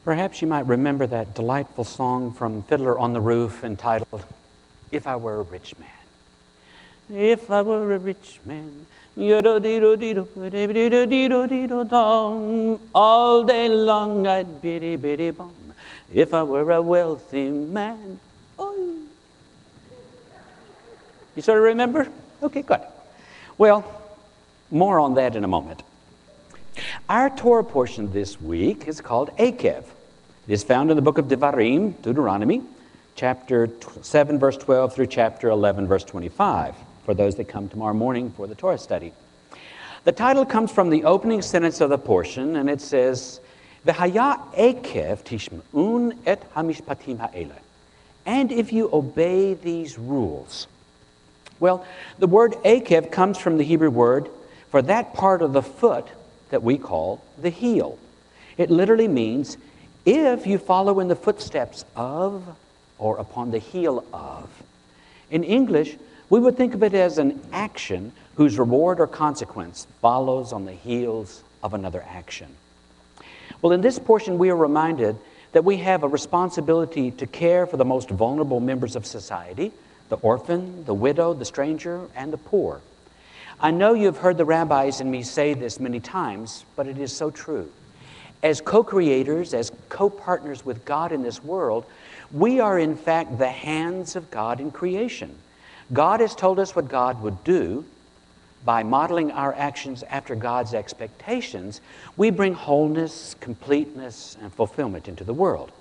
Perhaps you might remember that delightful song from Fiddler on the Roof entitled, If I Were a Rich Man. If I were a rich man, all day long I'd biddy biddy bum. If I were a wealthy man. Oh. You sort of remember? Okay, good. Well, more on that in a moment. Our Torah portion this week is called Akev. It is found in the book of Devarim, Deuteronomy, chapter 7, verse 12 through chapter 11, verse 25, for those that come tomorrow morning for the Torah study. The title comes from the opening sentence of the portion, and it says, V'haya Akev tishma'un et hamishpatim ha'ele. And if you obey these rules. Well, the word Akev comes from the Hebrew word for that part of the foot that we call the heel. It literally means if you follow in the footsteps of or upon the heel of. In English, we would think of it as an action whose reward or consequence follows on the heels of another action. Well, in this portion, we are reminded that we have a responsibility to care for the most vulnerable members of society, the orphan, the widow, the stranger, and the poor. I know you've heard the rabbis and me say this many times, but it is so true. As co-creators, as co-partners with God in this world, we are in fact the hands of God in creation. God has told us what God would do. By modeling our actions after God's expectations, we bring wholeness, completeness, and fulfillment into the world.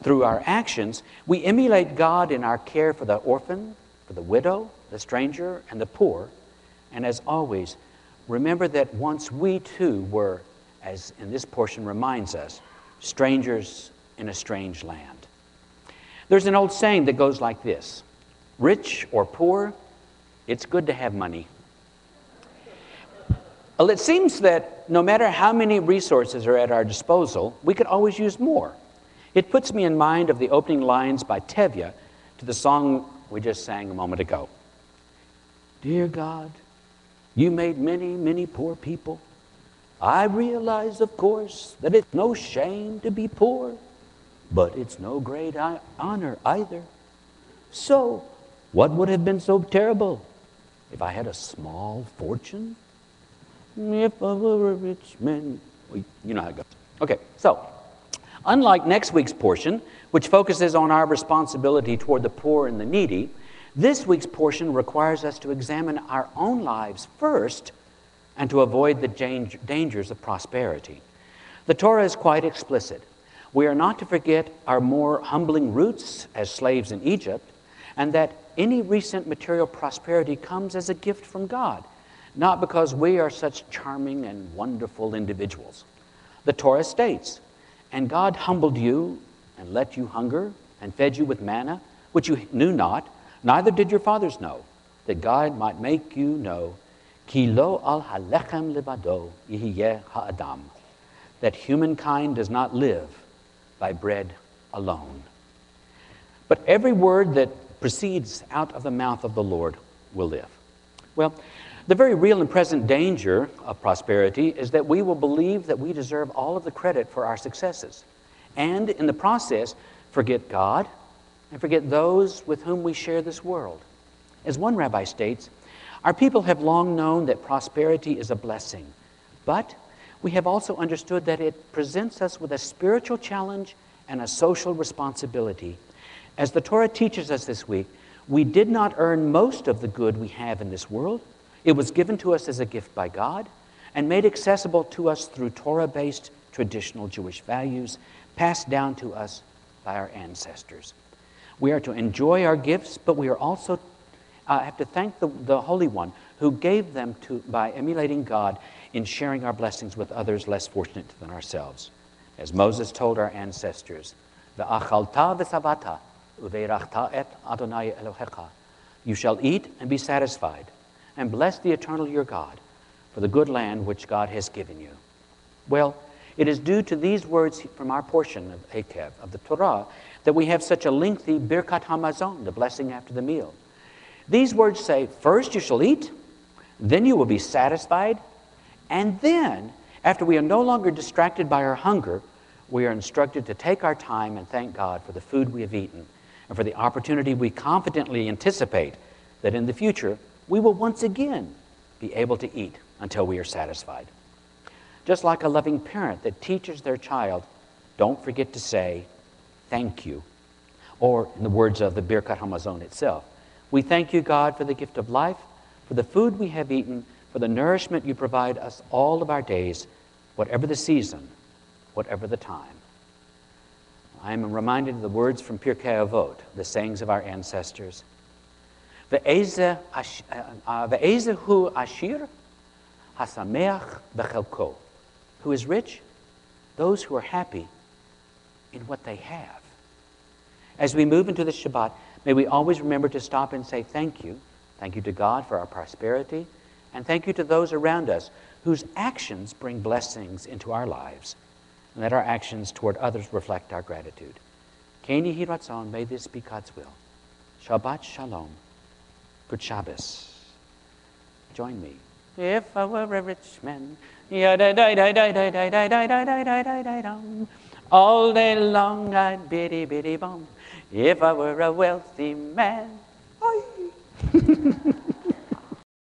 Through our actions, we emulate God in our care for the orphan, for the widow, the stranger, and the poor. And as always, remember that once we too were, as in this portion reminds us, strangers in a strange land. There's an old saying that goes like this: rich or poor, it's good to have money. Well, it seems that no matter how many resources are at our disposal, we could always use more. It puts me in mind of the opening lines by Tevye to the song we just sang a moment ago. Dear God, you made many, many poor people. I realize, of course, that it's no shame to be poor, but it's no great honor either. So, what would have been so terrible if I had a small fortune? If I were a rich man. Well, you know how it goes. Okay, so, unlike next week's portion, which focuses on our responsibility toward the poor and the needy, this week's portion requires us to examine our own lives first and to avoid the dangers of prosperity. The Torah is quite explicit. We are not to forget our more humbling roots as slaves in Egypt, and that any recent material prosperity comes as a gift from God, not because we are such charming and wonderful individuals. The Torah states, and God humbled you and let you hunger and fed you with manna, which you knew not, neither did your fathers know, that God might make you know, ki lo al halechem levado yihiyeh ha'adam, that humankind does not live by bread alone. But every word that proceeds out of the mouth of the Lord will live. Well, the very real and present danger of prosperity is that we will believe that we deserve all of the credit for our successes, and in the process, forget God and forget those with whom we share this world. As one rabbi states, our people have long known that prosperity is a blessing, but we have also understood that it presents us with a spiritual challenge and a social responsibility. As the Torah teaches us this week, we did not earn most of the good we have in this world. It was given to us as a gift by God and made accessible to us through Torah-based traditional Jewish values passed down to us by our ancestors. We are to enjoy our gifts, but we are also have to thank the Holy One who gave them by emulating God in sharing our blessings with others less fortunate than ourselves. As Moses told our ancestors, "Ve'achalta v'savata uve'irachta et Adonai Elohecha." You shall eat and be satisfied, and bless the eternal your God for the good land which God has given you. Well, it is due to these words from our portion of Akev, of the Torah, that we have such a lengthy Birkat HaMazon, the blessing after the meal. These words say, first you shall eat, then you will be satisfied, and then, after we are no longer distracted by our hunger, we are instructed to take our time and thank God for the food we have eaten and for the opportunity we confidently anticipate that in the future we will once again be able to eat until we are satisfied. Just like a loving parent that teaches their child, don't forget to say, thank you. Or in the words of the Birkat Hamazon itself, we thank you, God, for the gift of life, for the food we have eaten, for the nourishment you provide us all of our days, whatever the season, whatever the time. I am reminded of the words from Pirkei Avot, the sayings of our ancestors. Ve'eze hu ashir hasameach bechelko. Who is rich? Those who are happy in what they have. As we move into the Shabbat, may we always remember to stop and say thank you. Thank you to God for our prosperity, and thank you to those around us whose actions bring blessings into our lives, and let our actions toward others reflect our gratitude. Ken Yehi Ratzon, may this be God's will. Shabbat Shalom. Good Shabbos. Join me. If I were a rich man, all day long I'd biddy biddy bum. If I were a wealthy man,